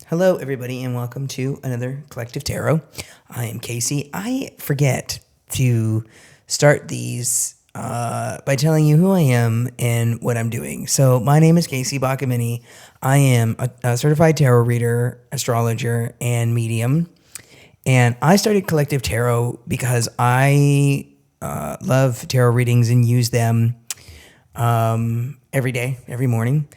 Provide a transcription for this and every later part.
Hello, everybody, and welcome to another Collective Tarot. I am Casey. I forget to start these by telling you who I am and what I'm doing. So my name is Casey Bacamini. I am a certified tarot reader, astrologer, and medium. And I started Collective Tarot because I love tarot readings and use them every day, every morning.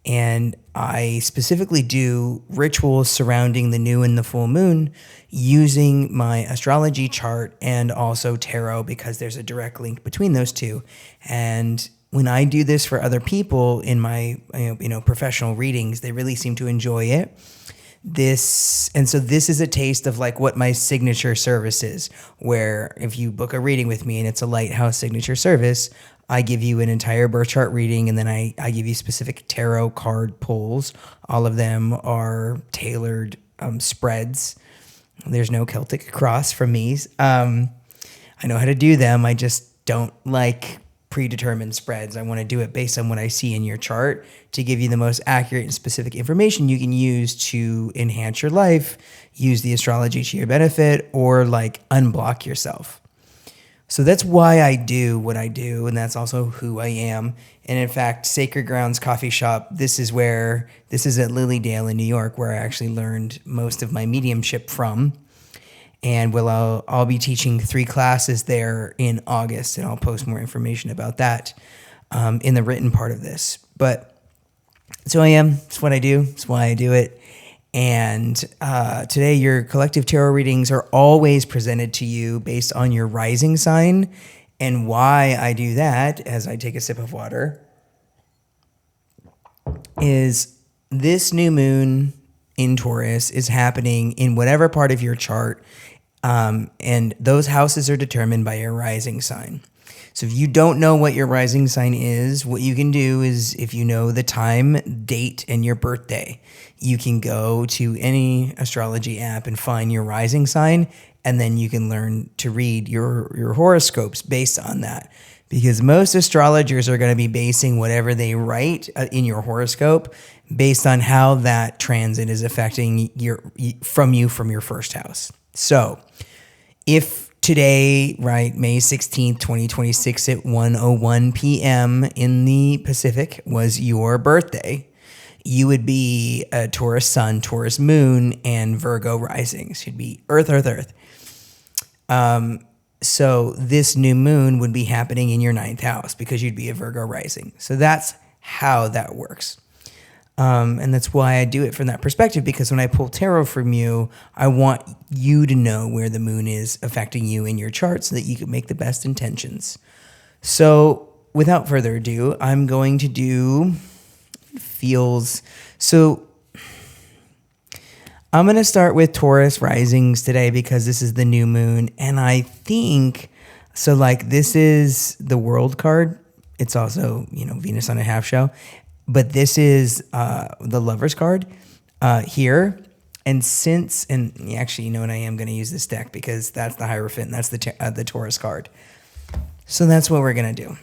And I specifically do rituals surrounding the new and the full moon using my astrology chart and also tarot because there's a direct link between those two. And when I do this for other people in my professional readings, they really seem to enjoy it. So this is a taste of like what my signature service is, where if you book a reading with me and it's a lighthouse signature service, I give you an entire birth chart reading, and then I give you specific tarot card pulls. All of them are tailored spreads. There's no Celtic cross from me. I know how to do them. I just don't like predetermined spreads. I want to do it based on what I see in your chart to give you the most accurate and specific information you can use to enhance your life, use the astrology to your benefit, or like unblock yourself. So that's why I do what I do, and that's also who I am. And in fact, Sacred Grounds Coffee Shop, this is at Lilydale in New York, where I actually learned most of my mediumship from. And I'll be teaching 3 classes there in August, and I'll post more information about that in the written part of this. But that's who I am. It's what I do. It's why I do it. And today, your collective tarot readings are always presented to you based on your rising sign. And why I do that, as I take a sip of water, is this new moon in Taurus is happening in whatever part of your chart. And those houses are determined by your rising sign. So if you don't know what your rising sign is, what you can do is, if you know the time, date, and your birthday, you can go to any astrology app and find your rising sign, and then you can learn to read your horoscopes based on that. Because most astrologers are going to be basing whatever they write in your horoscope based on how that transit is affecting from your first house. So if today, right, May 16th, 2026 at 1:01 p.m. in the Pacific was your birthday, you would be a Taurus sun, Taurus moon, and Virgo rising. So you'd be Earth. So this new moon would be happening in your 9th house because you'd be a Virgo rising. So that's how that works. And that's why I do it from that perspective, because when I pull tarot from you, I want you to know where the moon is affecting you in your chart so that you can make the best intentions. So without further ado, I'm going to do feels. So I'm going to start with Taurus risings today because this is the new moon. And I think, so like this is the world card. It's also, Venus on a half shell. But this is the Lover's card here. And actually, you know what? I am going to use this deck because that's the Hierophant. That's the Taurus card. So that's what we're going to do.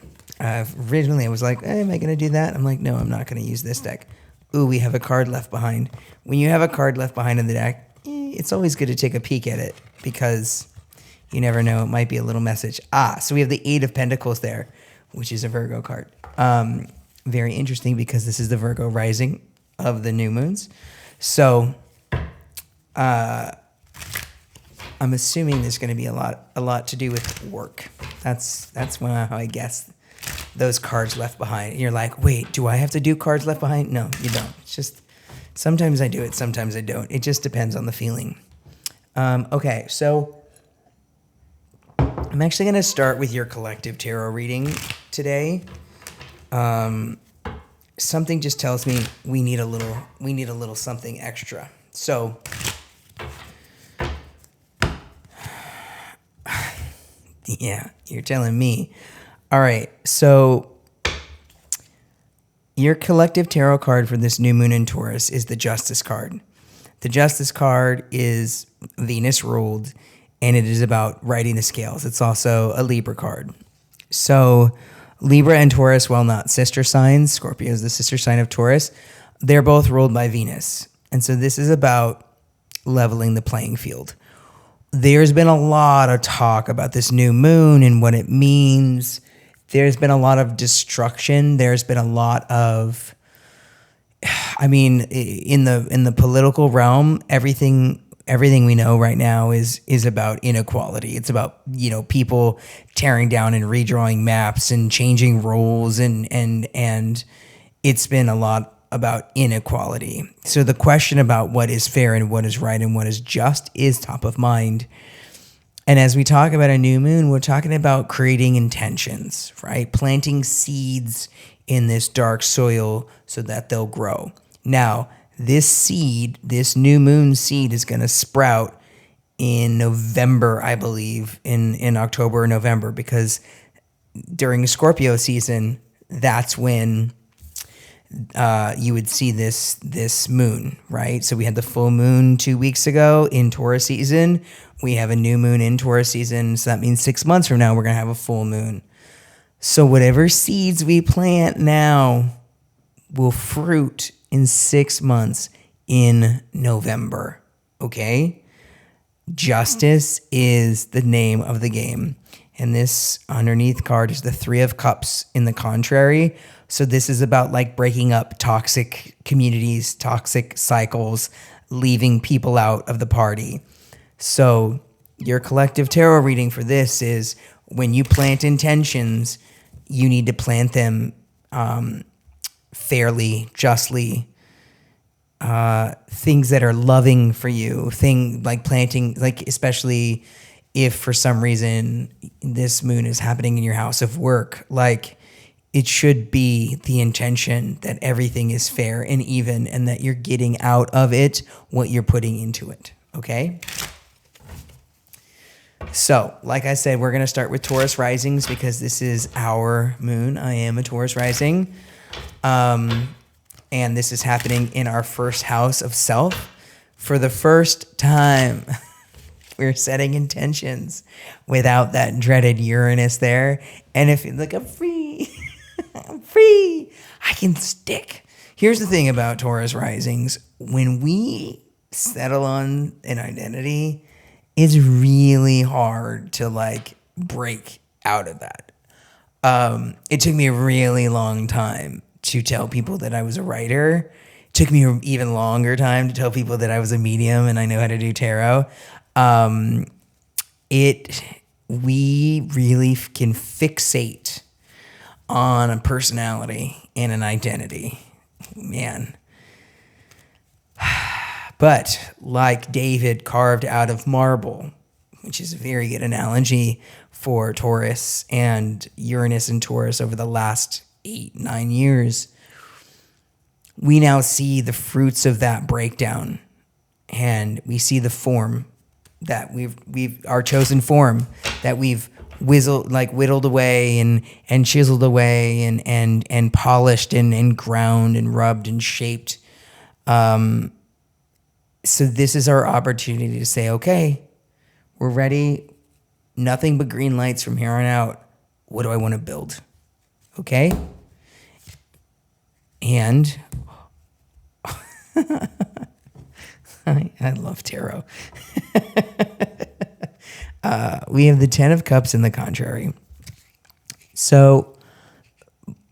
Originally, I was like, am I going to do that? I'm like, no, I'm not going to use this deck. Ooh, we have a card left behind. When you have a card left behind in the deck, it's always good to take a peek at it because you never know. It might be a little message. So we have the 8 of Pentacles there, which is a Virgo card. Very interesting because this is the Virgo rising of the new moons. So I'm assuming there's going to be a lot to do with work. That's how I guess those cards left behind. And you're like, wait, do I have to do cards left behind? No, you don't. It's just sometimes I do it, sometimes I don't. It just depends on the feeling. Okay, so I'm actually going to start with your collective tarot reading today. Something just tells me we need a little something extra. So yeah, you're telling me. All right. So your collective tarot card for this new moon in Taurus is the Justice card. The Justice card is Venus ruled, and it is about righting the scales. It's also a Libra card. So Libra and Taurus, while not sister signs, Scorpio is the sister sign of Taurus, they're both ruled by Venus. And so this is about leveling the playing field. There's been a lot of talk about this new moon and what it means. There's been a lot of destruction. There's been a lot of, I mean, in the political realm, everything we know right now is about inequality. It's about, people tearing down and redrawing maps and changing rules, and it's been a lot about inequality. So the question about what is fair and what is right and what is just is top of mind. And as we talk about a new moon, we're talking about creating intentions, right? Planting seeds in this dark soil so that they'll grow. Now, this seed, this new moon seed, is going to sprout in November, I believe, in October or November, because during Scorpio season, that's when you would see this moon, right? So we had the full moon 2 weeks ago in Taurus season. We have a new moon in Taurus season. So that means 6 months from now, we're going to have a full moon. So whatever seeds we plant now will fruit in 6 months in November. Okay? Justice is the name of the game. And this underneath card is the Three of Cups in the contrary. So this is about like breaking up toxic communities, toxic cycles, leaving people out of the party. So your collective tarot reading for this is when you plant intentions, you need to plant them fairly, justly, things that are loving for you, like planting, like especially if for some reason this moon is happening in your house of work, like it should be the intention that everything is fair and even and that you're getting out of it what you're putting into it, okay? So, like I said, we're going to start with Taurus Risings because this is our moon. I am a Taurus Rising. And this is happening in our first house of self. For the first time, we're setting intentions without that dreaded Uranus there. And if you look, I'm free. I'm free. I can stick. Here's the thing about Taurus Risings. When we settle on an identity, it's really hard to like break out of that. It took me a really long time to tell people that I was a writer. It took me an even longer time to tell people that I was a medium and I know how to do tarot. We really can fixate on a personality and an identity, man. But like David carved out of marble, which is a very good analogy for Taurus and Uranus and Taurus over the last 8-9 years, we now see the fruits of that breakdown, and we see the form that we've our chosen form that we've whittled away and chiseled away and polished and ground and rubbed and shaped. So this is our opportunity to say, okay, we're ready. Nothing but green lights from here on out. What do I want to build? Okay? And I love tarot. We have the Ten of Cups in the contrary. So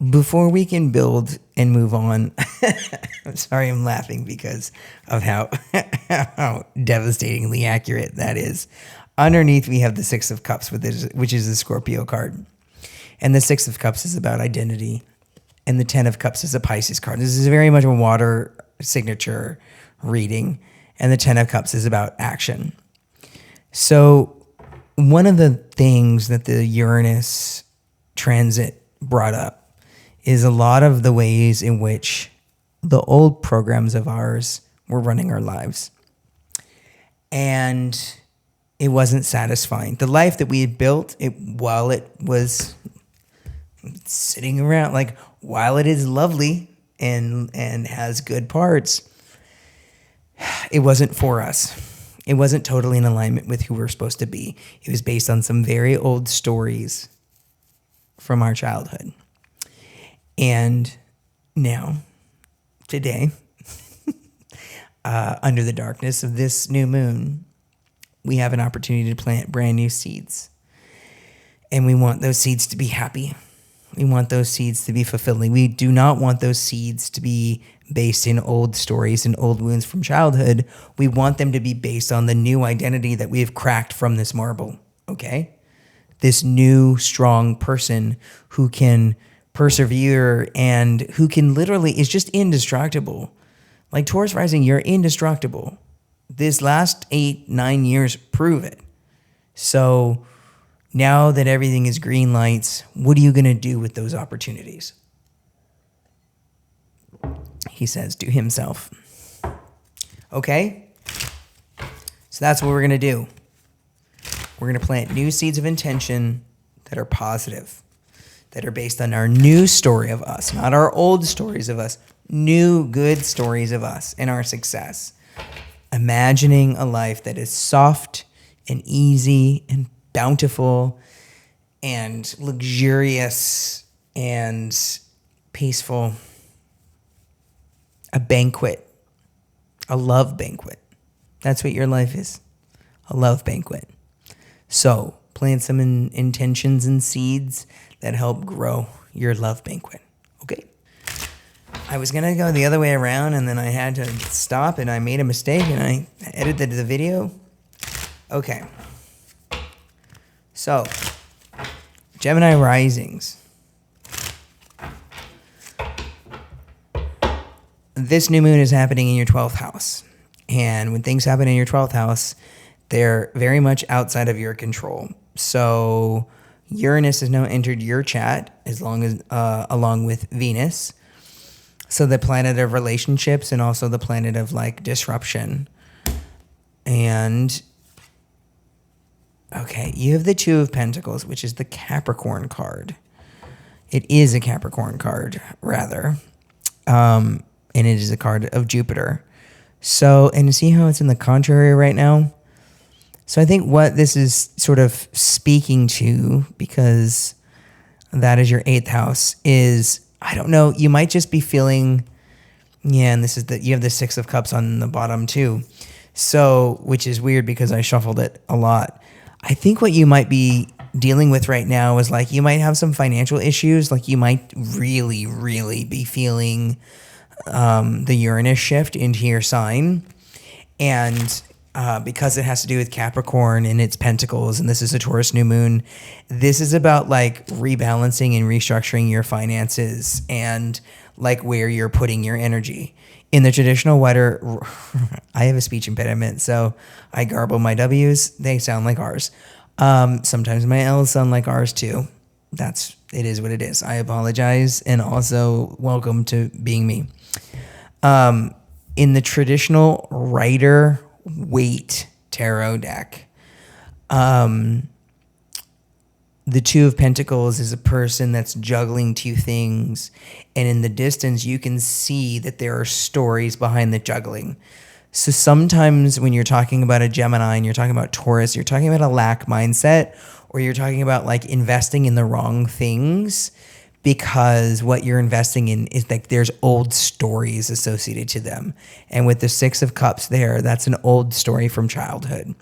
before we can build and move on, I'm sorry I'm laughing because of how devastatingly accurate that is. Underneath, we have the Six of Cups, which is the Scorpio card. And the Six of Cups is about identity. And the Ten of Cups is a Pisces card. This is very much a water signature reading. And the Ten of Cups is about action. So one of the things that the Uranus transit brought up is a lot of the ways in which the old programs of ours were running our lives. And it wasn't satisfying. The life that we had built, while it was sitting around, like while it is lovely and has good parts, it wasn't for us. It wasn't totally in alignment with who we're supposed to be. It was based on some very old stories from our childhood. And now, today, under the darkness of this new moon, we have an opportunity to plant brand new seeds. And we want those seeds to be happy. We want those seeds to be fulfilling. We do not want those seeds to be based in old stories and old wounds from childhood. We want them to be based on the new identity that we have cracked from this marble, okay? This new, strong person who can persevere and who can literally, is just indestructible. Like Taurus Rising, you're indestructible. This last 8-9 years prove it. So now that everything is green lights, what are you going to do with those opportunities? He says to himself. Okay? So that's what we're going to do. We're going to plant new seeds of intention that are positive, that are based on our new story of us, not our old stories of us, new good stories of us and our success. Imagining a life that is soft and easy and bountiful and luxurious and peaceful. A banquet, a love banquet. That's what your life is, a love banquet. So plant some intentions and seeds that help grow your love banquet, okay? I was going to go the other way around, and then I had to stop, and I made a mistake, and I edited the video. Okay. So, Gemini Risings. This new moon is happening in your 12th house. And when things happen in your 12th house, they're very much outside of your control. So Uranus has now entered your chat along with Venus. So the planet of relationships and also the planet of like disruption. And okay, you have the Two of Pentacles, which is the Capricorn card. It is a Capricorn card, rather. And it is a card of Jupiter. So, and see how it's in the contrary right now? So I think what this is sort of speaking to, because that is your 8th house, is, I don't know, you might just be feeling, and this is you have the 6 of Cups on the bottom too. So, which is weird because I shuffled it a lot. I think what you might be dealing with right now is like, you might have some financial issues. Like you might really, really be feeling the Uranus shift into your sign. And because it has to do with Capricorn and its pentacles, and this is a Taurus new moon, this is about like rebalancing and restructuring your finances and like where you're putting your energy. In the traditional weather, I have a speech impediment, so I garble my W's. They sound like R's. Sometimes my L's sound like R's too. It is what it is. I apologize, and also welcome to being me. In the traditional Rider-Waite tarot deck, the Two of Pentacles is a person that's juggling two things. And in the distance, you can see that there are stories behind the juggling. So sometimes when you're talking about a Gemini and you're talking about Taurus, you're talking about a lack mindset, or you're talking about like investing in the wrong things because what you're investing in is like there's old stories associated to them. And with the 6 of Cups there, that's an old story from childhood.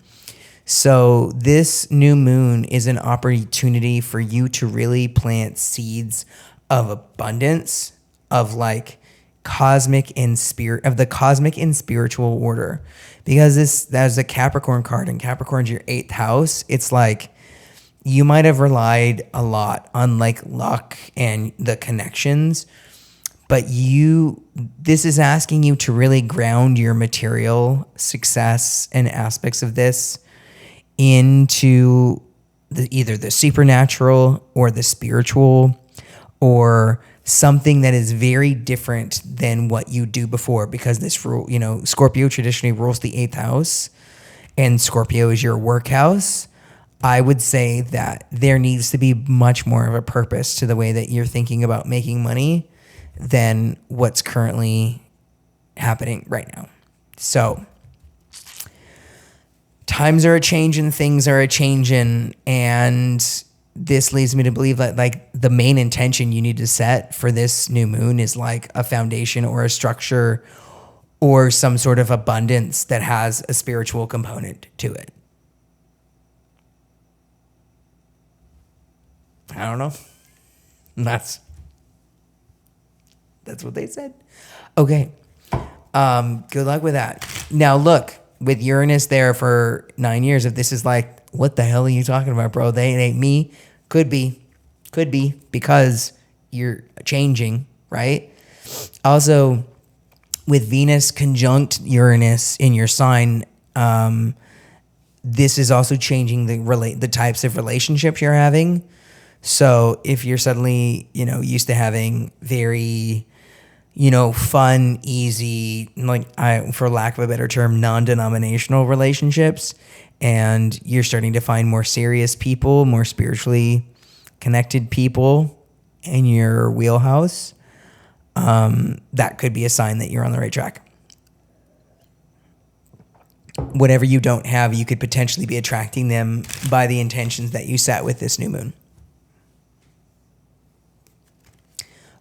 So this new moon is an opportunity for you to really plant seeds of abundance, of like cosmic and spirit, of the cosmic and spiritual order. Because that's a Capricorn card, and Capricorn's your 8th house. It's like you might have relied a lot on like luck and the connections, but this is asking you to really ground your material success and aspects of this into either the supernatural or the spiritual, or something that is very different than what you do before, because this rule, Scorpio traditionally rules the 8th house, and Scorpio is your work house. I would say that there needs to be much more of a purpose to the way that you're thinking about making money than what's currently happening right now. So times are a-changing, things are a-changing, and this leads me to believe that like the main intention you need to set for this new moon is like a foundation or a structure or some sort of abundance that has a spiritual component to it. I don't know. That's what they said. Okay. Good luck with that. Now look, with Uranus there for 9 years, if this is like, what the hell are you talking about, bro? They ain't me. Could be because you're changing, right? Also, with Venus conjunct Uranus in your sign, this is also changing the types of relationships you're having. So if you're suddenly, used to having very, fun, easy, for lack of a better term, non-denominational relationships, and you're starting to find more serious people, more spiritually connected people in your wheelhouse, that could be a sign that you're on the right track. Whatever you don't have, you could potentially be attracting them by the intentions that you set with this new moon.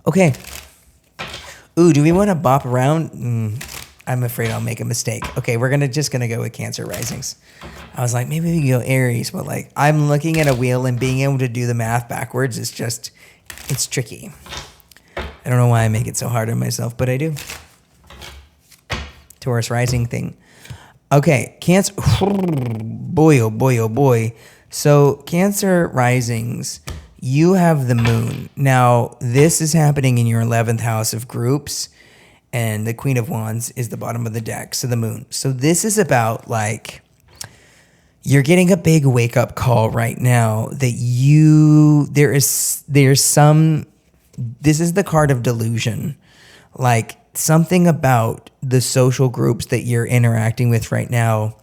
Okay. Ooh, do we want to bop around? I'm afraid I'll make a mistake. Okay, we're just gonna go with Cancer risings. I was like, maybe we can go Aries, but I'm looking at a wheel and being able to do the math backwards is it's tricky. I don't know why I make it so hard on myself, but I do. Taurus Rising thing. Okay, Cancer. Boy, oh boy, oh boy. So Cancer risings, you have the moon. Now, this is happening in your 11th house of groups, and the Queen of Wands is the bottom of the deck, so the moon. So this is about you're getting a big wake-up call right now that this is the card of delusion. Something about the social groups that you're interacting with right now,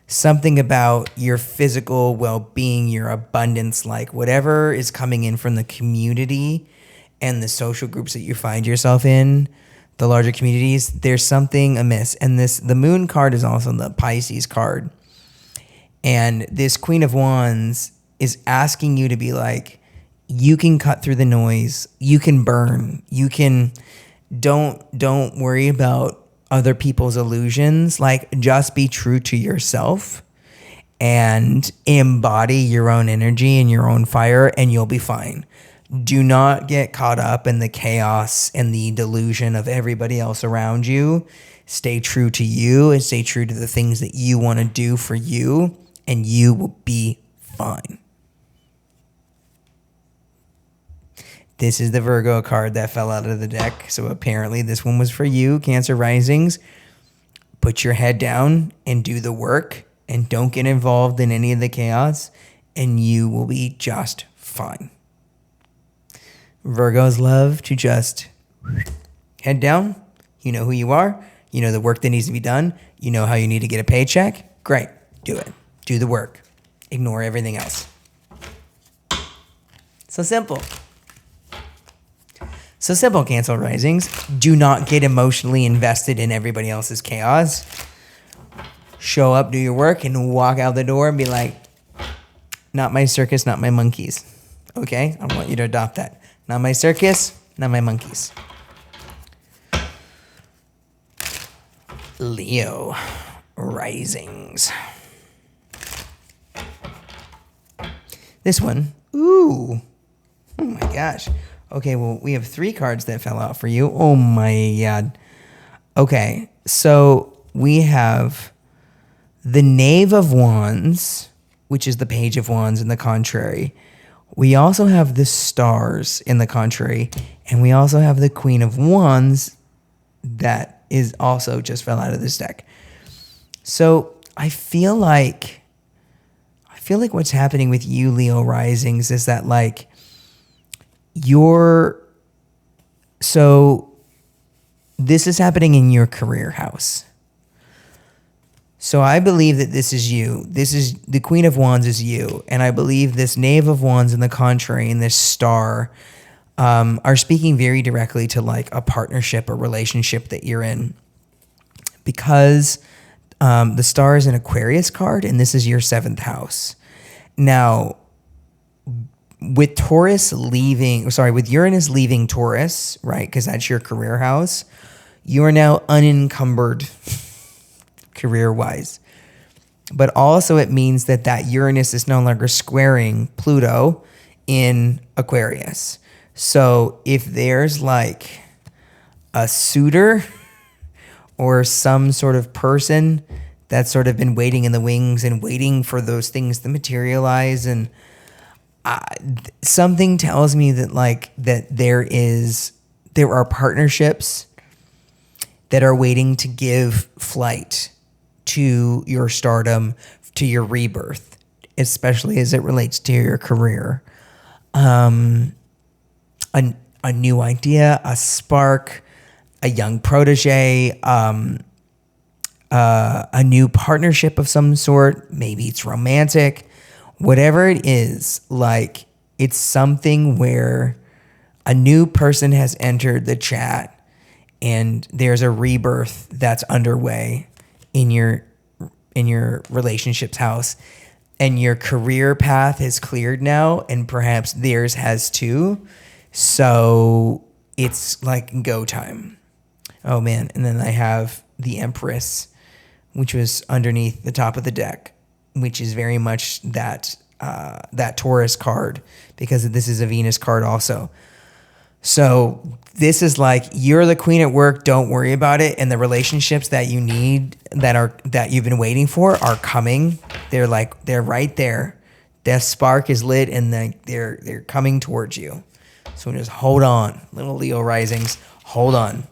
something about your physical well-being, your abundance, whatever is coming in from the community and the social groups that you find yourself in, the larger communities, there's something amiss. And the moon card is also the Pisces card. And this Queen of Wands is asking you to be you can cut through the noise, you can burn, you can, don't worry about other people's illusions. Just be true to yourself and embody your own energy and your own fire, and you'll be fine. Do not get caught up in the chaos and the delusion of everybody else around you. Stay true to you and stay true to the things that you want to do for you, and you will be fine. This is the Virgo card that fell out of the deck. So apparently this one was for you, Cancer risings. Put your head down and do the work and don't get involved in any of the chaos, and you will be just fine. Virgos love to just head down. You know who you are. You know the work that needs to be done. You know how you need to get a paycheck. Great. Do it. Do the work. Ignore everything else. So simple. So simple, Cancer risings. Do not get emotionally invested in everybody else's chaos. Show up, do your work, and walk out the door and be like, not my circus, not my monkeys. Okay? I want you to adopt that. Not my circus, not my monkeys. Leo risings. This one. Ooh. Oh my gosh. Okay, well, we have 3 cards that fell out for you. Oh my God. Okay, so we have the Knave of Wands, which is the Page of Wands in the contrary. We also have the Stars in the contrary, and we also have the Queen of Wands that is also just fell out of this deck. So I feel like what's happening with you, Leo risings, is that so this is happening in your career house. So I believe that this is you. This is the Queen of Wands is you. And I believe this Knave of Wands in the contrary and this Star are speaking very directly to a partnership or relationship that you're in. Because the Star is an Aquarius card and this is your 7th house. Now, with Uranus leaving Taurus, right? Because that's your career house. You are now unencumbered career-wise. But also it means that Uranus is no longer squaring Pluto in Aquarius. So if there's like a suitor or some sort of person that's sort of been waiting in the wings and waiting for those things to materialize, and something tells me that there are partnerships that are waiting to give flight to your stardom, to your rebirth, especially as it relates to your career. A new idea, a spark, a young protege, a new partnership of some sort. Maybe it's romantic, whatever it is. Like, it's something where a new person has entered the chat and there's a rebirth that's underway in your relationships house, and your career path is cleared now, and perhaps theirs has too. So it's like go time. Oh man. And then I have the Empress, which was underneath the top of the deck, which is very much that Taurus card, because this is a Venus card also. So this is like, you're the queen at work, don't worry about it. And the relationships that you need, that you've been waiting for, are coming. They're right there. That spark is lit, and they're coming towards you. So just hold on, little Leo risings, hold on.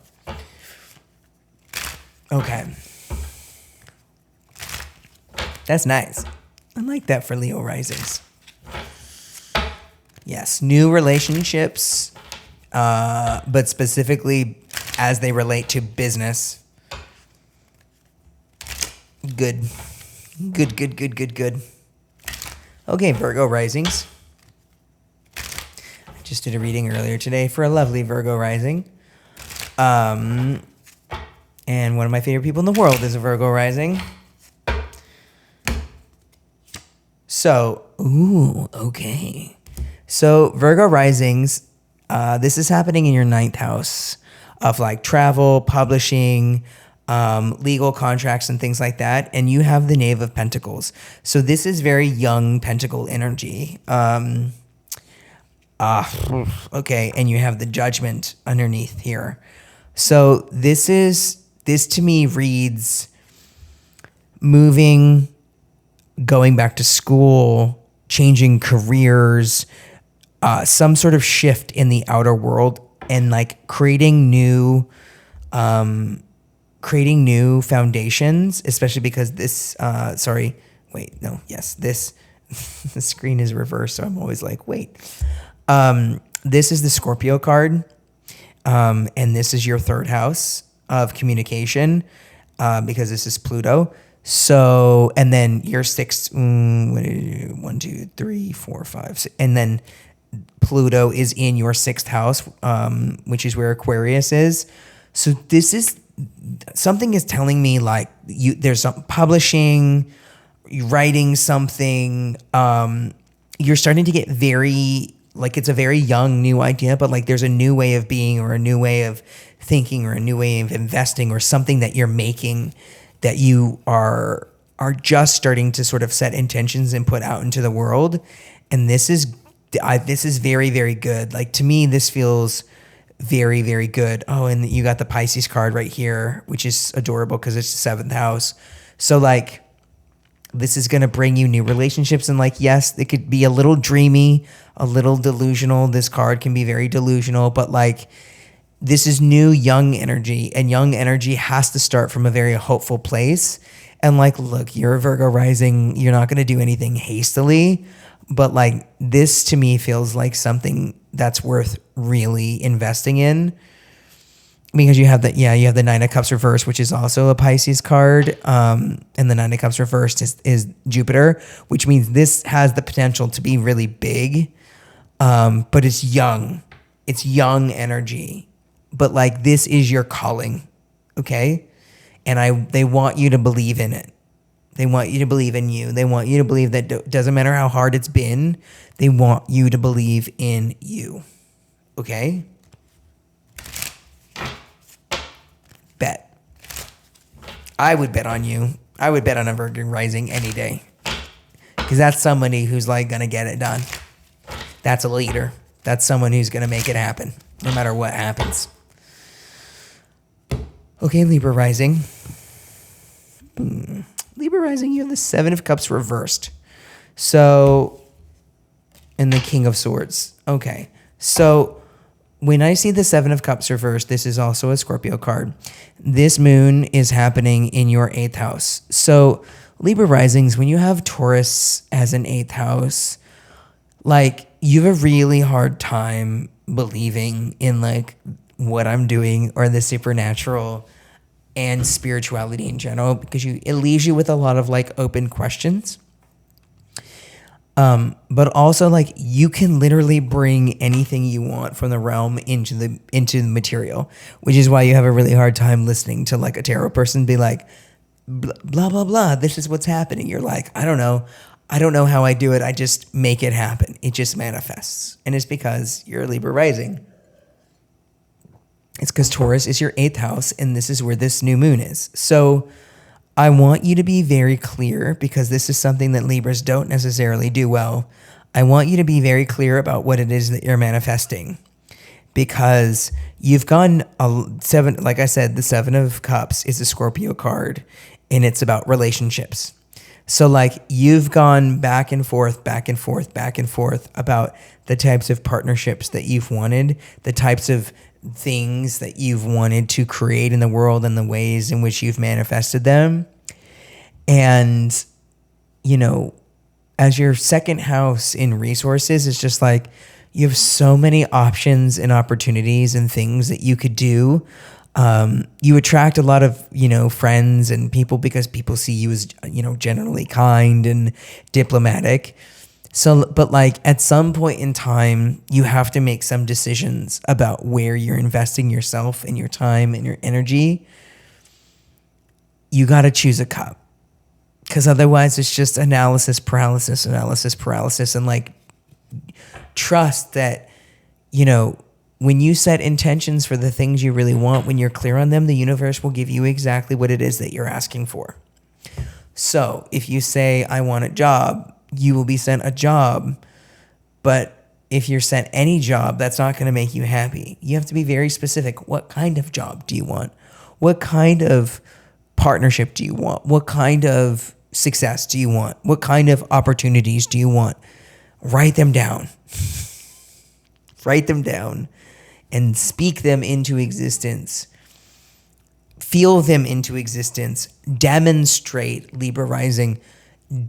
Okay. That's nice. I like that for Leo risings. Yes, new relationships, but specifically as they relate to business. Good. Okay, Virgo risings. I just did a reading earlier today for a lovely Virgo rising. And one of my favorite people in the world is a Virgo rising. So, okay. So Virgo risings, this is happening in your 9th house of like travel, publishing, legal contracts and things like that. And you have the Knave of Pentacles. So this is very young Pentacle energy. Okay. And you have the Judgment underneath here. So this to me reads moving, going back to school, changing careers, some sort of shift in the outer world, and like creating new foundations, especially because this, the screen is reversed. So I'm always like, wait, this is the Scorpio card. And this is your 3rd house of communication, because this is Pluto. So, and then your 6th, 1, 2, 3, 4, 5, 6, and then Pluto is in your 6th house, which is where Aquarius is. So this is, something is telling me like there's some publishing, you writing something, you're starting to get very, like, it's a very young new idea, but like there's a new way of being, or a new way of thinking, or a new way of investing, or something that you're making, that you are just starting to sort of set intentions and put out into the world. And this is very, very good. Like, to me, this feels very, very good. Oh, and you got the Pisces card right here, which is adorable because it's the 7th house. So like, this is going to bring you new relationships. And like, yes, it could be a little dreamy, a little delusional. This card can be very delusional, but like, this is new, young energy, and young energy has to start from a very hopeful place. And like, look, you're a Virgo rising. You're not going to do anything hastily, but like, this to me feels like something that's worth really investing in, because you have the 9 of Cups reversed, which is also a Pisces card. And the 9 of Cups reversed is Jupiter, which means this has the potential to be really big. But it's young energy. But like, this is your calling, okay? And they want you to believe in it. They want you to believe in you. They want you to believe that doesn't matter how hard it's been. They want you to believe in you, okay? I would bet on you. I would bet on a Virgo Rising any day. Because that's somebody who's like going to get it done. That's a leader. That's someone who's going to make it happen, no matter what happens. Okay, Libra Rising. Libra Rising, you have the Seven of Cups reversed. So, and the King of Swords. Okay, so when I see the Seven of Cups reversed, this is also a Scorpio card. This moon is happening in your 8th house. So, Libra Risings, when you have Taurus as an 8th house, like, you have a really hard time believing in, like, what I'm doing or the supernatural and spirituality in general, because it leaves you with a lot of, like, open questions. But also, like, you can literally bring anything you want from the realm into the material, which is why you have a really hard time listening to, like, a tarot person be like, blah, blah, blah, this is what's happening. You're like, I don't know how I do it. I just make it happen. It just manifests. And it's because you're a Libra Rising. It's because Taurus is your 8th house, and this is where this new moon is. So I want you to be very clear, because this is something that Libras don't necessarily do well. I want you to be very clear about what it is that you're manifesting, because you've gone like I said, the Seven of Cups is a Scorpio card, and it's about relationships. So, like, you've gone back and forth, back and forth, back and forth about the types of partnerships that you've wanted, the types of things that you've wanted to create in the world, and the ways in which you've manifested them. And, you know, as your 2nd house in resources, it's just like you have so many options and opportunities and things that you could do. You attract a lot of, you know, friends and people, because people see you as, you know, generally kind and diplomatic. So, but like, at some point in time, you have to make some decisions about where you're investing yourself and your time and your energy. You got to choose a cup, because otherwise it's just analysis paralysis. And, like, trust that, you know, when you set intentions for the things you really want, when you're clear on them, the universe will give you exactly what it is that you're asking for. So if you say, I want a job, you will be sent a job. But if you're sent any job, that's not going to make you happy. You have to be very specific. What kind of job do you want? What kind of partnership do you want? What kind of success do you want? What kind of opportunities do you want? Write them down. Write them down and speak them into existence. Feel them into existence. Demonstrate, Libra Rising.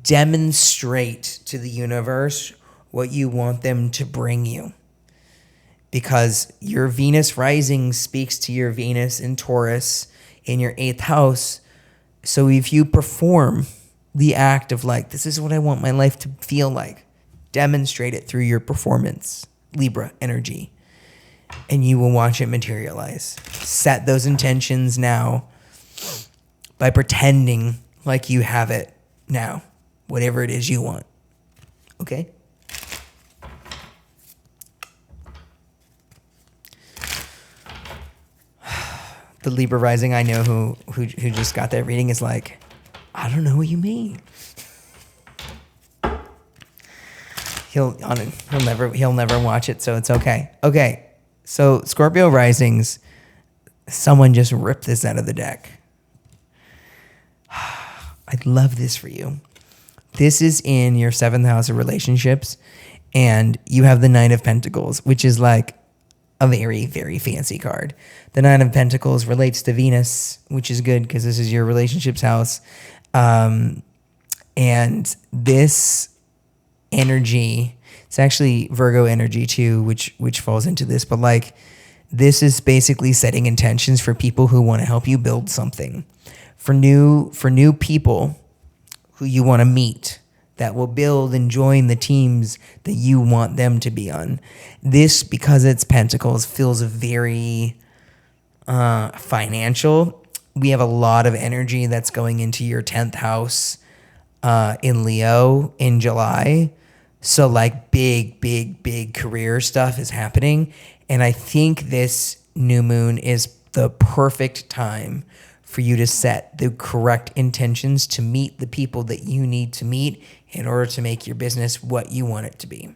Demonstrate to the universe what you want them to bring you. Because your Venus Rising speaks to your Venus in Taurus in your 8th house. So if you perform the act of, like, this is what I want my life to feel like, demonstrate it through your performance, Libra energy, and you will watch it materialize. Set those intentions now by pretending like you have it now, whatever it is you want. Okay? The Libra Rising I know who just got that reading is like, I don't know what you mean. He'll never watch it, so it's okay. Okay, so Scorpio Risings, someone just ripped this out of the deck. I love this for you. This is in your 7th house of relationships, and you have the Nine of Pentacles, which is like a very, very fancy card. The Nine of Pentacles relates to Venus, which is good because this is your relationships house. And this energy, it's actually Virgo energy too, which falls into this, but like, this is basically setting intentions for people who want to help you build something. For new people who you want to meet that will build and join the teams that you want them to be on. This, because it's Pentacles, feels very financial. We have a lot of energy that's going into your 10th house in Leo in July. So like big career stuff is happening. And I think this new moon is the perfect time for you to set the correct intentions to meet the people that you need to meet in order to make your business what you want it to be.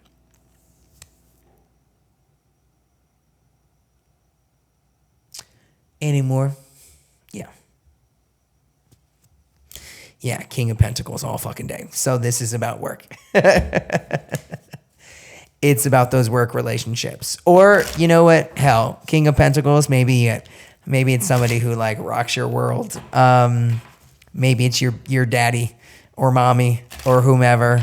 Any more? Yeah. Yeah, King of Pentacles all fucking day. So this is about work. It's about those work relationships. Or, you know what? Hell, King of Pentacles, maybe it's somebody who like rocks your world. Maybe it's your daddy or mommy or whomever.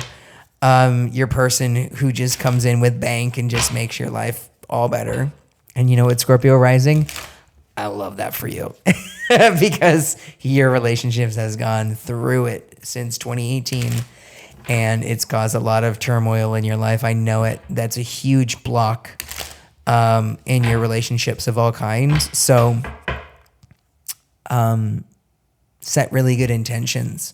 Your person who just comes in with bank and just makes your life all better. And you know what, Scorpio Rising? I love that for you because your relationships has gone through it since 2018 and it's caused a lot of turmoil in your life. I know it. That's a huge block in your relationships of all kinds. So set really good intentions.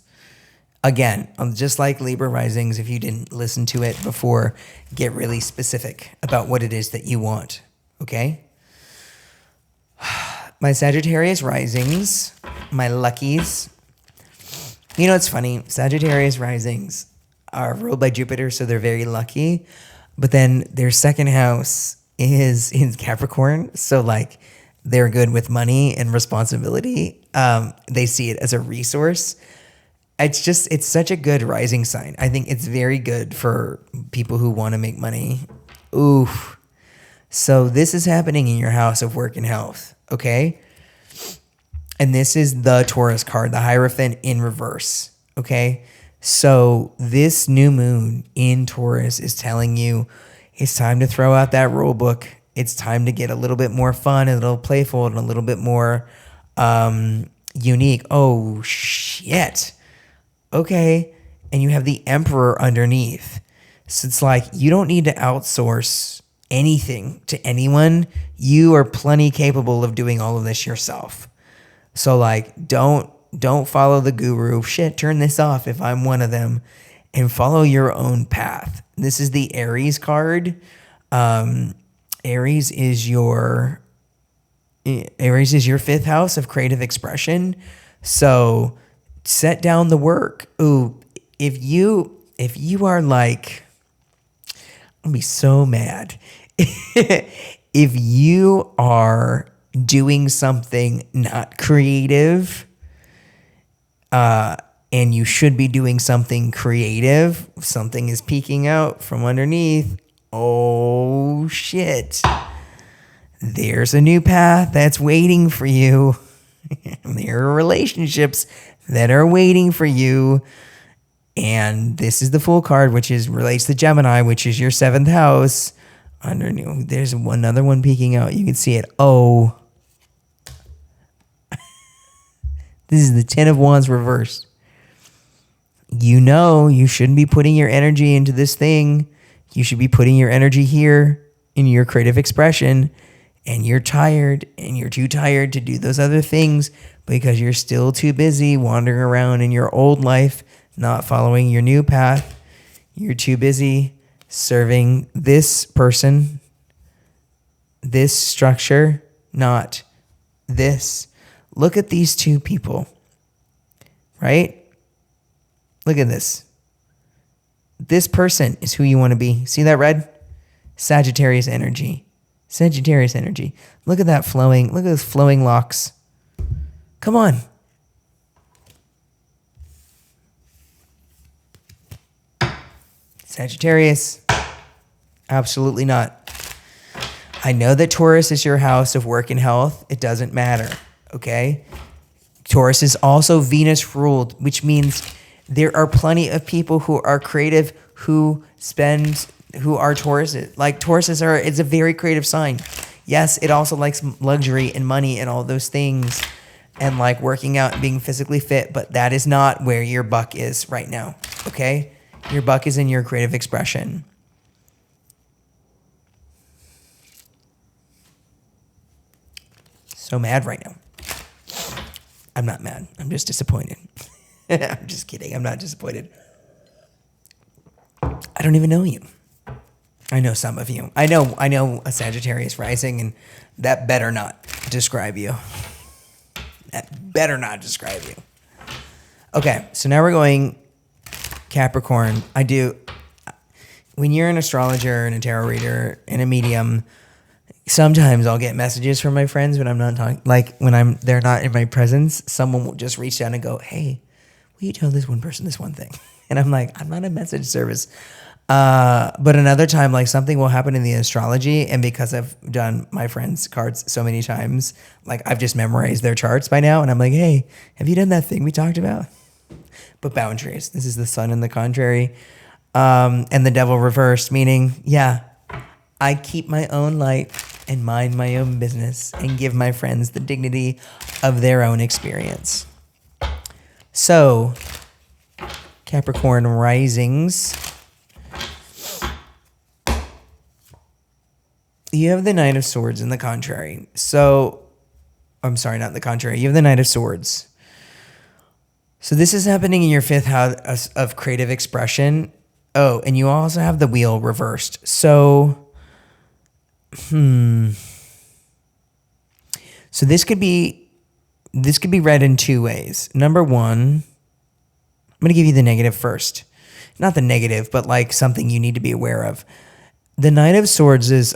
Again, just like Libra Risings, if you didn't listen to it before, get really specific about what it is that you want, okay? My Sagittarius Risings, my luckies. You know, it's funny. Sagittarius Risings are ruled by Jupiter, so they're very lucky. But then their second house is in Capricorn, so like they're good with money and responsibility. They see it as a resource. It's such a good rising sign. I think it's very good for people who want to make money. Oof. So this is happening in your house of work and health, okay? And this is the Taurus card, the Hierophant in reverse, okay? So this new moon in Taurus is telling you it's time to throw out that rule book. It's time to get a little bit more fun, a little playful, and a little bit more unique. Oh, shit. Okay. And you have the Emperor underneath. So it's like you don't need to outsource anything to anyone. You are plenty capable of doing all of this yourself. So like don't follow the guru. Shit, turn this off if I'm one of them and follow your own path. This is the Aries card. Aries is your fifth house of creative expression. So set down the work. Ooh, if you are like, I'll be so mad. If you are doing something not creative, and you should be doing something creative, something is peeking out from underneath. Oh shit. There's a new path that's waiting for you. There are relationships that are waiting for you. And this is the Fool card, which relates to Gemini, which is your seventh house. Underneath, there's another one peeking out. You can see it. Oh. This is the Ten of Wands reversed. You know you shouldn't be putting your energy into this thing. You should be putting your energy here in your creative expression. And you're tired, and you're too tired to do those other things because you're still too busy wandering around in your old life, not following your new path. You're too busy serving this person, this structure, not this. Look at these two people, right? Look at this. This person is who you want to be. See that red? Sagittarius energy. Sagittarius energy. Look at that flowing. Look at those flowing locks. Come on. Sagittarius. Absolutely not. I know that Taurus is your house of work and health. It doesn't matter. Okay? Taurus is also Venus ruled, which means there are plenty of people who are creative who are Tauruses. Like Tauruses it's a very creative sign. Yes, it also likes luxury and money and all those things and like working out and being physically fit, but that is not where your buck is right now. Okay? Your buck is in your creative expression. So mad right now. I'm not mad. I'm just disappointed. I'm just kidding. I'm not disappointed. I don't even know you. I know some of you. I know a Sagittarius rising, and that better not describe you. That better not describe you. Okay, so now we're going Capricorn. When you're an astrologer and a tarot reader and a medium, sometimes I'll get messages from my friends when I'm not talking, like when they're not in my presence. Someone will just reach down and go, "Hey, will you tell this one person this one thing?" And I'm like, I'm not a message service. But another time, like something will happen in the astrology, and because I've done my friends' cards so many times, like I've just memorized their charts by now, and I'm like, "Hey, have you done that thing we talked about?" But boundaries. This is the sun in the contrary, and the devil reversed, meaning, yeah, I keep my own light and mind my own business and give my friends the dignity of their own experience. So, Capricorn risings, you have the Knight of Swords in the contrary. So, I'm sorry, not the contrary. You have the Knight of Swords. So this is happening in your fifth house of creative expression. Oh, and you also have the wheel reversed. So, So this could be read in two ways. Number one, I'm going to give you the negative first. Not the negative, but like something you need to be aware of. The Knight of Swords is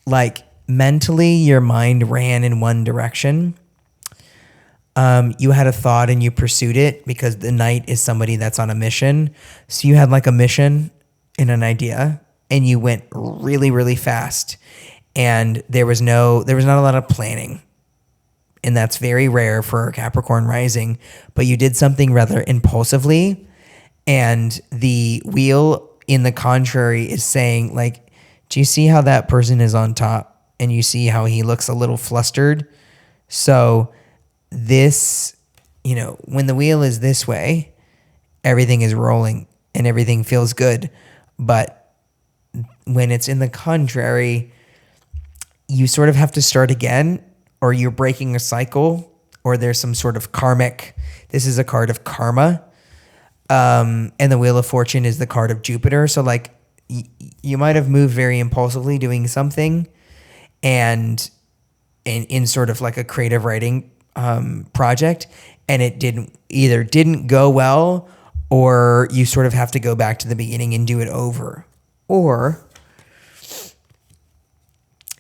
like mentally your mind ran in one direction. You had a thought and you pursued it because the knight is somebody that's on a mission. So you had like a mission and an idea and you went really, really fast. And there was not a lot of planning. And that's very rare for Capricorn rising, but you did something rather impulsively. And the wheel in the contrary is saying, like, do you see how that person is on top? And you see how he looks a little flustered? So this, when the wheel is this way, everything is rolling and everything feels good. But when it's in the contrary, you sort of have to start again, or you're breaking a cycle, or there's some sort of karmic. This is a card of karma. And the Wheel of Fortune is the card of Jupiter. So like you might have moved very impulsively doing something and in sort of like a creative writing project, and it didn't go well, or you sort of have to go back to the beginning and do it over. Or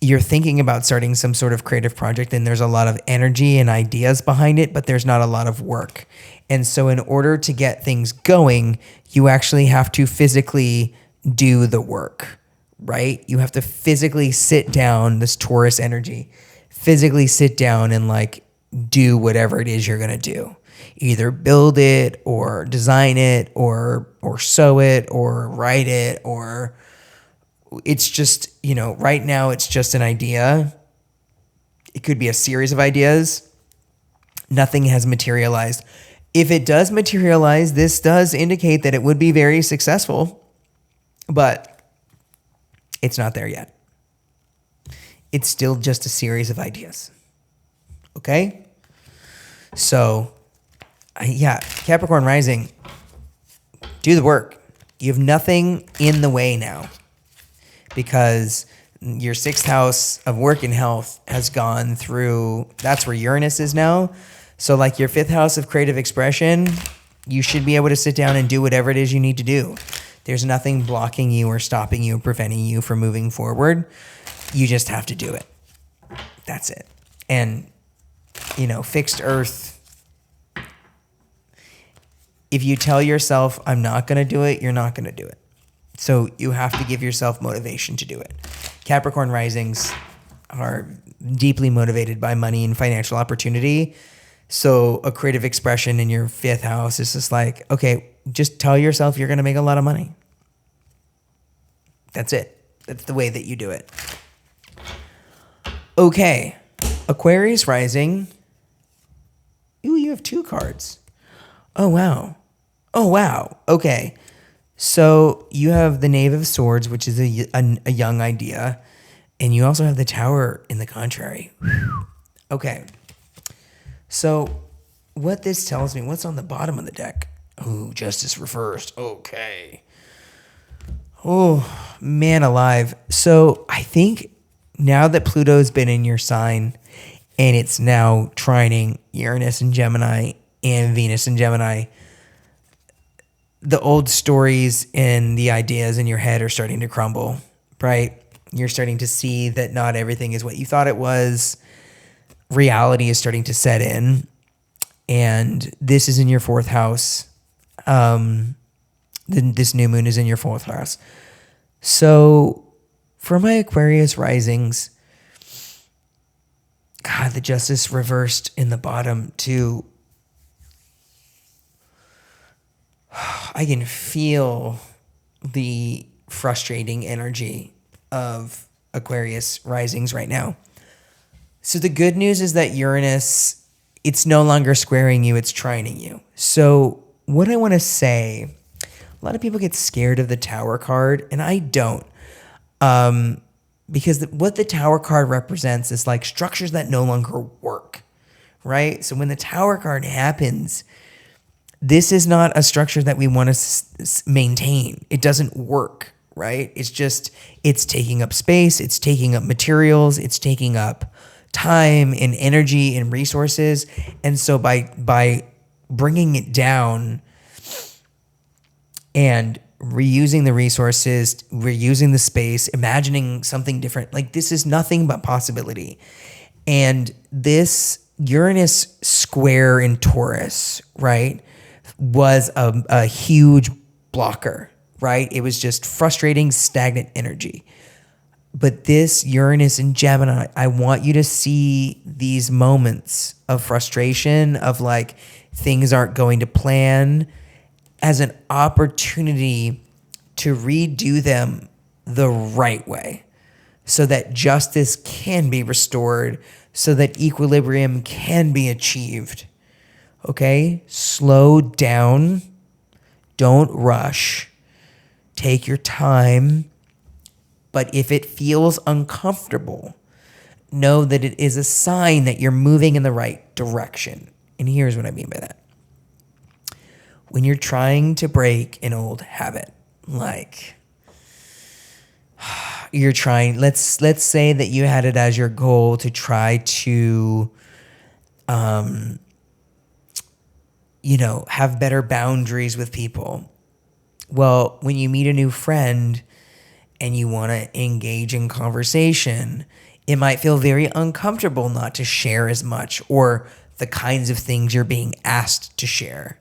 you're thinking about starting some sort of creative project and there's a lot of energy and ideas behind it, but there's not a lot of work. And so in order to get things going, you actually have to physically do the work, right? You have to physically sit down, this Taurus energy, physically sit down and like do whatever it is you're going to do. Either build it or design it or sew it or write it, or it's just, right now it's just an idea. It could be a series of ideas. Nothing has materialized. If it does materialize, this does indicate that it would be very successful, but it's not there yet. It's still just a series of ideas. Okay? So, Capricorn rising, do the work. You have nothing in the way now, because your sixth house of work and health has gone through, that's where Uranus is now. So like your fifth house of creative expression, you should be able to sit down and do whatever it is you need to do. There's nothing blocking you or stopping you, preventing you from moving forward. You just have to do it. That's it. And, fixed earth, if you tell yourself, I'm not going to do it, you're not going to do it. So you have to give yourself motivation to do it. Capricorn risings are deeply motivated by money and financial opportunity. So a creative expression in your fifth house is just like, okay, just tell yourself you're going to make a lot of money. That's it. That's the way that you do it. Okay. Aquarius rising. Ooh, you have two cards. Oh, wow. Okay. So you have the Knave of Swords, which is a young idea. And you also have the Tower in the contrary. Whew. Okay. So what this tells me, what's on the bottom of the deck? Oh, Justice reversed. Okay. Oh, man alive. So I think now that Pluto's been in your sign, and it's now trining Uranus and Gemini and Venus and Gemini. The old stories and the ideas in your head are starting to crumble, right? You're starting to see that not everything is what you thought it was. Reality is starting to set in, and this is in your fourth house. This new moon is in your fourth house. So for my Aquarius risings, God, the justice reversed in the bottom too. I can feel the frustrating energy of Aquarius risings right now. So the good news is that Uranus, it's no longer squaring you, it's trining you. So what I want to say, a lot of people get scared of the Tower card, and I don't. Because what the Tower card represents is like structures that no longer work, right? So when the Tower card happens, this is not a structure that we want to maintain. It doesn't work, right? It's taking up space, it's taking up materials, it's taking up time and energy and resources. And so by bringing it down and reusing the resources, reusing the space, imagining something different, like this is nothing but possibility. And this Uranus square in Taurus, right, was a huge blocker, right? It was just frustrating, stagnant energy. But this Uranus in Gemini, I want you to see these moments of frustration, of like things aren't going to plan, as an opportunity to redo them the right way so that justice can be restored, so that equilibrium can be achieved. Okay? Slow down. Don't rush. Take your time. But if it feels uncomfortable, know that it is a sign that you're moving in the right direction. And here's what I mean by that. When you're trying to break an old habit, like you're trying, let's say that you had it as your goal to try to, have better boundaries with people. Well, when you meet a new friend and you want to engage in conversation, it might feel very uncomfortable not to share as much or the kinds of things you're being asked to share.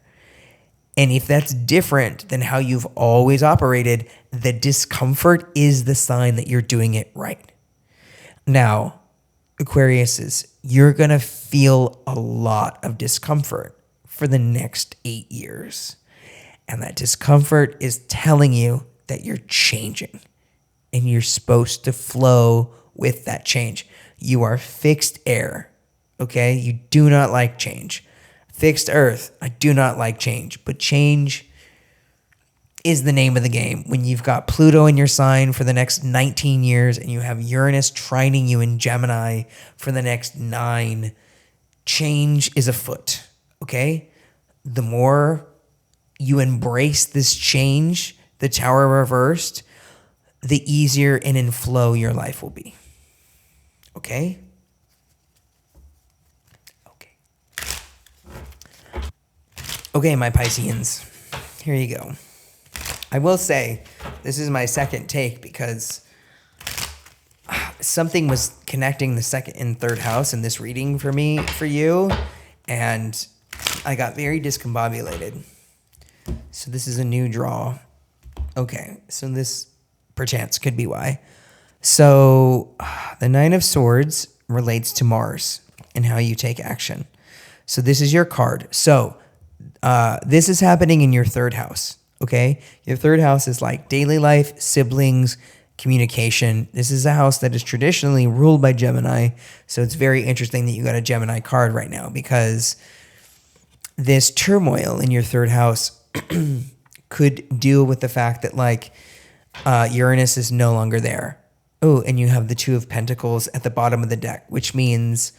And if that's different than how you've always operated, the discomfort is the sign that you're doing it right. Now, Aquariuses, you're going to feel a lot of discomfort for the next 8 years. And that discomfort is telling you that you're changing and you're supposed to flow with that change. You are fixed air, okay? You do not like change. Fixed earth, I do not like change, but change is the name of the game. When you've got Pluto in your sign for the next 19 years and you have Uranus trining you in Gemini for the next 9, change is afoot, okay? The more you embrace this change, the Tower reversed, the easier and in flow your life will be, okay? Okay, my Pisceans, here you go. I will say this is my second take because something was connecting the second and third house in this reading for you, and I got very discombobulated. So this is a new draw. Okay, so this perchance could be why. So the Nine of Swords relates to Mars and how you take action. So this is your card. So this is happening in your third house, okay? Your third house is like daily life, siblings, communication. This is a house that is traditionally ruled by Gemini, so it's very interesting that you got a Gemini card right now because this turmoil in your third house could deal with the fact that like Uranus is no longer there. Oh, and you have the Two of Pentacles at the bottom of the deck, which means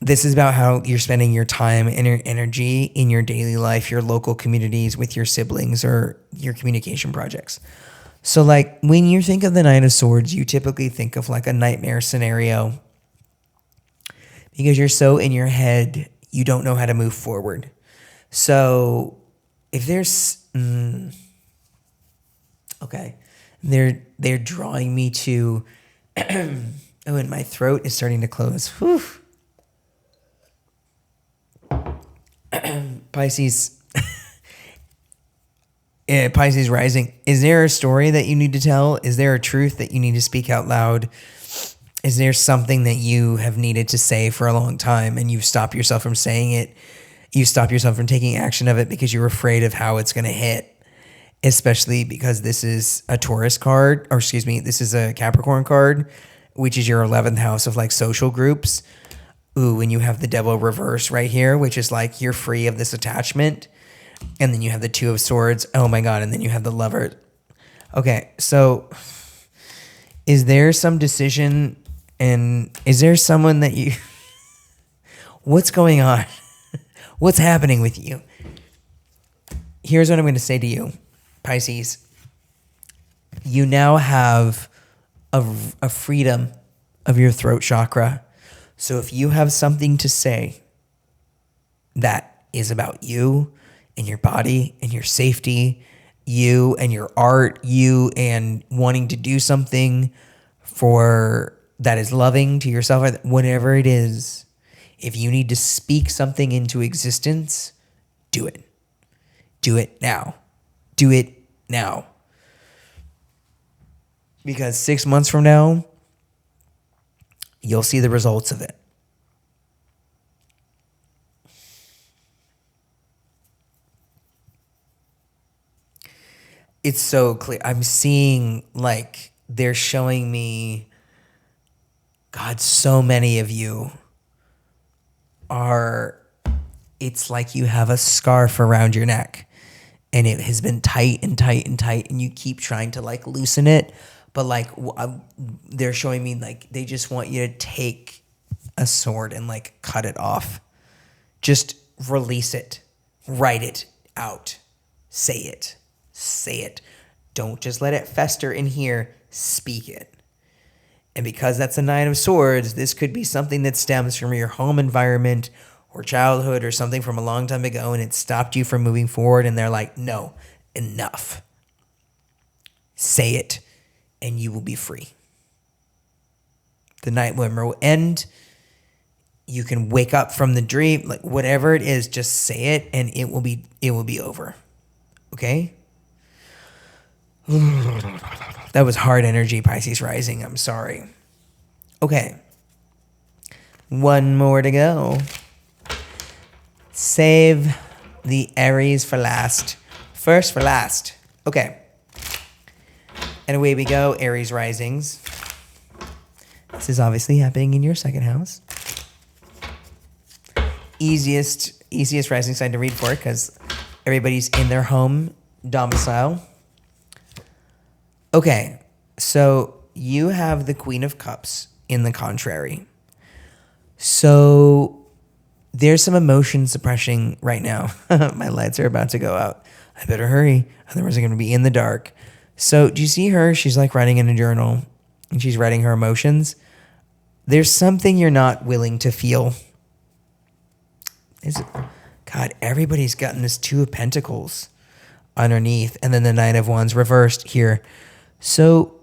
this is about how you're spending your time and your energy in your daily life, your local communities, with your siblings or your communication projects. So like when you think of the Nine of Swords, you typically think of like a nightmare scenario. because you're so in your head, you don't know how to move forward. So if there's, okay, they're drawing me to, oh, and my throat is starting to close. Whew. Pisces, Pisces Rising. Is there a story that you need to tell? Is there a truth that you need to speak out loud? Is there something that you have needed to say for a long time and you've stopped yourself from saying it? You stop yourself from taking action of it because you're afraid of how it's going to hit, especially because this is a Taurus card, or excuse me, this is a Capricorn card, which is your 11th house of like social groups. Ooh, and you have the devil reverse right here, which is like you're free of this attachment. And then you have the Two of Swords. Oh my God. And then you have the Lover. Okay. So is there some decision, and is there someone that you, what's going on? What's happening with you? Here's what I'm going to say to you, Pisces. You now have a freedom of your throat chakra. So if you have something to say that is about you and your body and your safety, you and your art, you and wanting to do something for that is loving to yourself, whatever it is, if you need to speak something into existence, do it. Do it now. Do it now. Because 6 months from now, you'll see the results of it. It's so clear. I'm seeing, like, they're showing me, God, so many of you are, it's like you have a scarf around your neck and it has been tight and tight and tight and you keep trying to like loosen it. But like they're showing me like they just want you to take a sword and like cut it off. Just release it. Write it out. Say it. Say it. Don't just let it fester in here. Speak it. And because that's a Nine of Swords, this could be something that stems from your home environment or childhood or something from a long time ago, and it stopped you from moving forward, and they're like, no, enough. Say it, and you will be free. The night will end. You can wake up from the dream, like whatever it is, just say it, and it will be over. Okay? That was hard energy, Pisces Rising. I'm sorry. Okay. One more to go. Save the Aries for last. First for last. Okay. And away we go, Aries Risings. This is obviously happening in your second house. Easiest rising sign to read for because everybody's in their home domicile. Okay, so you have the Queen of Cups in the contrary. So there's some emotion suppressing right now. My lights are about to go out. I better hurry, otherwise I'm going to be in the dark. So do you see her? She's like writing in a journal, and she's writing her emotions. There's something you're not willing to feel. God, everybody's gotten this Two of Pentacles underneath, and then the Nine of Wands reversed here. So,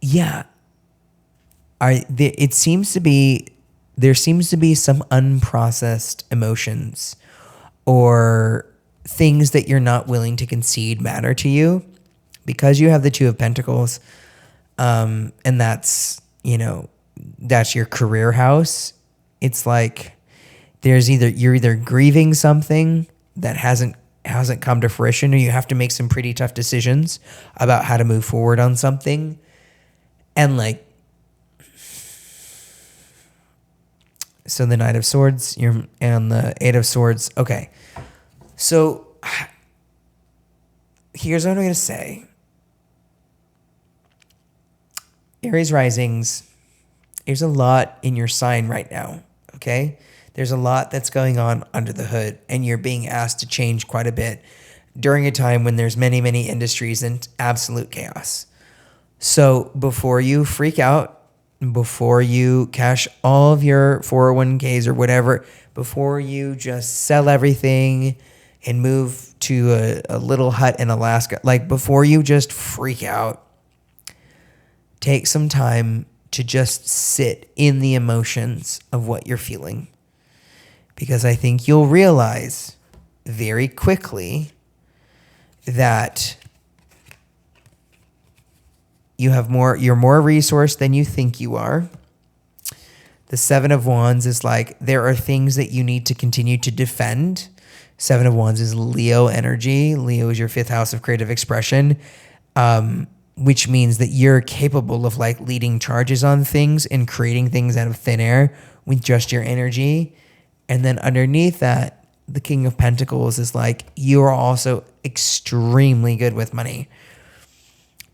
yeah, there seems to be some unprocessed emotions or things that you're not willing to concede matter to you because you have the Two of Pentacles, and that's your career house. It's like you're either grieving something that hasn't come to fruition, or you have to make some pretty tough decisions about how to move forward on something. And so the Knight of Swords, and the Eight of Swords. Okay. So here's what I'm going to say. Aries Risings, there's a lot in your sign right now. Okay. There's a lot that's going on under the hood, and you're being asked to change quite a bit during a time when there's many, many industries in absolute chaos. So before you freak out before you cash all of your 401ks or whatever, before you just sell everything and move to a little hut in Alaska, like before you just freak out, take some time to just sit in the emotions of what you're feeling. Because I think you'll realize very quickly that you're more resourced than you think you are. The Seven of Wands is like, there are things that you need to continue to defend. Seven of Wands is Leo energy. Leo is your fifth house of creative expression, which means that you're capable of like leading charges on things and creating things out of thin air with just your energy. And then underneath that, the King of Pentacles is like, you are also extremely good with money.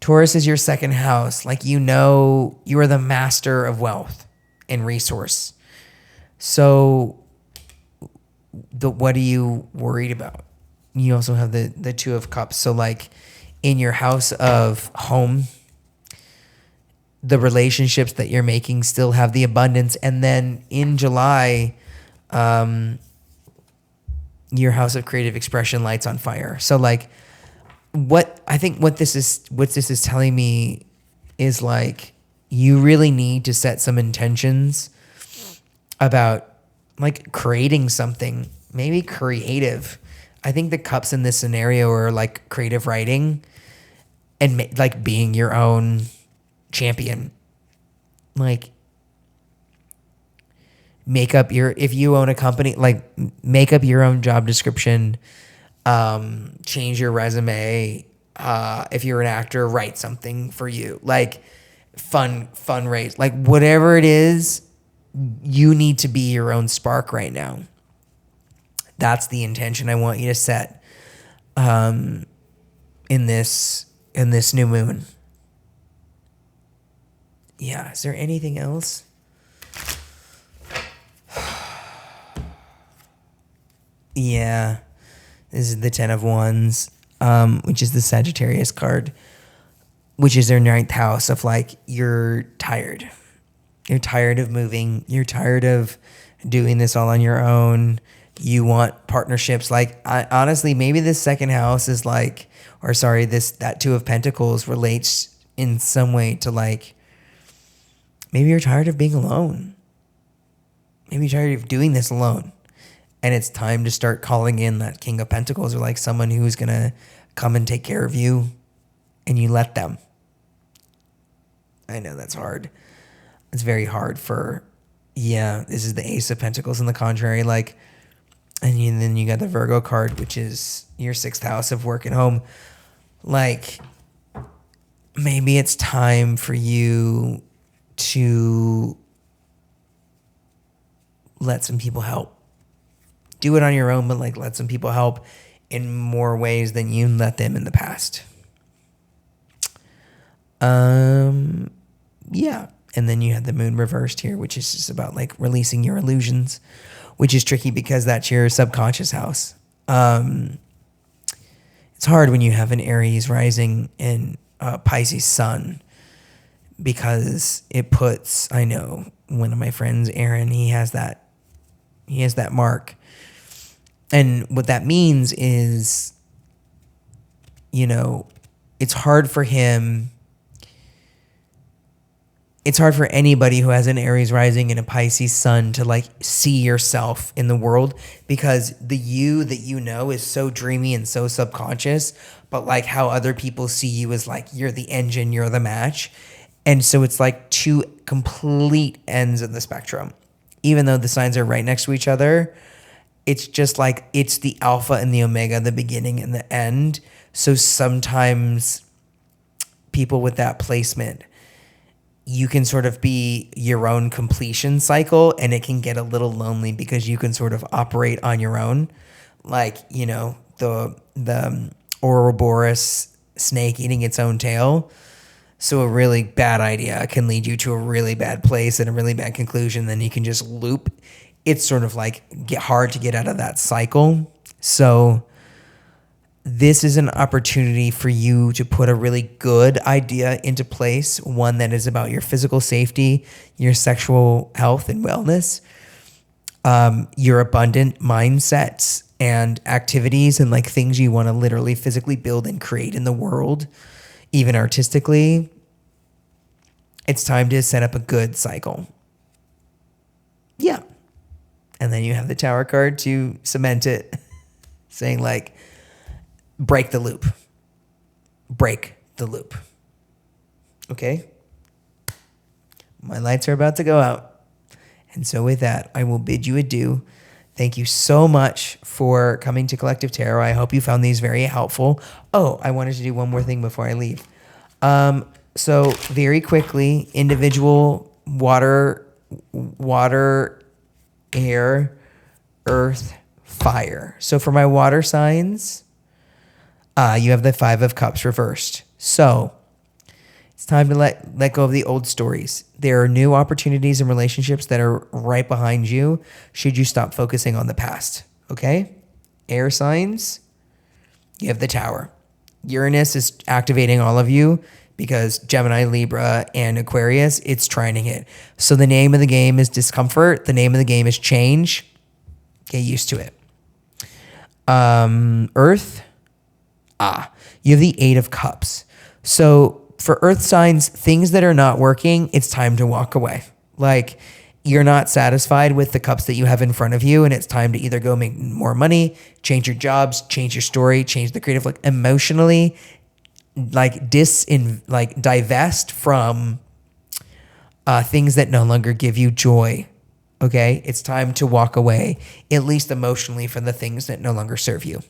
Taurus is your second house. Like, you know, you are the master of wealth and resource. So what are you worried about? You also have the Two of Cups. So like in your house of home, the relationships that you're making still have the abundance. And then in July, your house of creative expression lights on fire. So like what this is telling me is like, you really need to set some intentions about like creating something, maybe creative. I think the cups in this scenario are like creative writing and like being your own champion. Like if you own a company, like make up your own job description, change your resume. If you're an actor, write something for you, like fundraise, like whatever it is, you need to be your own spark right now. That's the intention I want you to set, in this new moon. Yeah. Is there anything else? Yeah. This is the Ten of Wands, which is the Sagittarius card, which is their ninth house of like, you're tired. You're tired of moving. You're tired of doing this all on your own. You want partnerships. Like, honestly, maybe this second house is like, that Two of Pentacles relates in some way to like, maybe you're tired of being alone. Maybe you're tired of doing this alone. And it's time to start calling in that King of Pentacles, or like someone who's going to come and take care of you, and you let them. I know that's hard. It's very hard this is the Ace of Pentacles in the contrary. Like, and then you got the Virgo card, which is your sixth house of work and home. Like, maybe it's time for you to let some people help. Do it on your own, but like let some people help in more ways than you let them in the past. Yeah. And then you have the moon reversed here, which is just about like releasing your illusions, which is tricky because that's your subconscious house. It's hard when you have an Aries rising and Pisces sun, because it puts, I know one of my friends, Aaron, he has that mark. And what that means is, it's hard for him. It's hard for anybody who has an Aries rising and a Pisces sun to like see yourself in the world, because the you that is so dreamy and so subconscious, but like how other people see you is like, you're the engine, you're the match. And so it's like two complete ends of the spectrum. Even though the signs are right next to each other, it's just like, it's the alpha and the omega, the beginning and the end. So sometimes people with that placement, you can sort of be your own completion cycle, and it can get a little lonely because you can sort of operate on your own. Like, the Ouroboros snake eating its own tail. So a really bad idea can lead you to a really bad place and a really bad conclusion. Then you can just loop. It's sort of like hard to get out of that cycle. So this is an opportunity for you to put a really good idea into place, one that is about your physical safety, your sexual health and wellness, your abundant mindsets and activities and like things you want to literally physically build and create in the world, even artistically. It's time to set up a good cycle. Yeah. And then you have the Tower card to cement it, saying like, break the loop. Break the loop. Okay? My lights are about to go out. And so with that, I will bid you adieu. Thank you so much for coming to Collective Tarot. I hope you found these very helpful. Oh, I wanted to do one more thing before I leave. So very quickly, individual water, air, earth, fire. So for my water signs, you have the Five of Cups reversed. So it's time to let go of the old stories. There are new opportunities and relationships that are right behind you should you stop focusing on the past. Okay? Air signs, you have the Tower. Uranus is activating all of you because Gemini, Libra, and Aquarius, it's trying to hit. So the name of the game is discomfort. The name of the game is change. Get used to it. Earth, you have the Eight of Cups. So for earth signs, things that are not working, it's time to walk away. Like you're not satisfied with the cups that you have in front of you, and it's time to either go make more money, change your jobs, change your story, change the creative, like emotionally, like divest from things that no longer give you joy. Okay, it's time to walk away, at least emotionally, from the things that no longer serve you.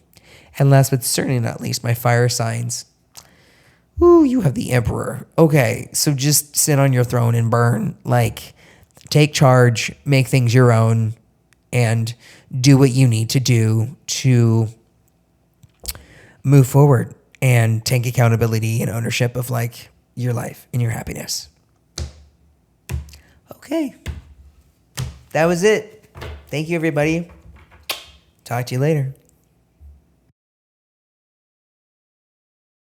And last but certainly not least, my fire signs. Ooh, you have the Emperor. Okay, so just sit on your throne and burn. Like, take charge, make things your own, and do what you need to do to move forward and take accountability and ownership of like your life and your happiness. Okay, that was it. Thank you, everybody. Talk to you later.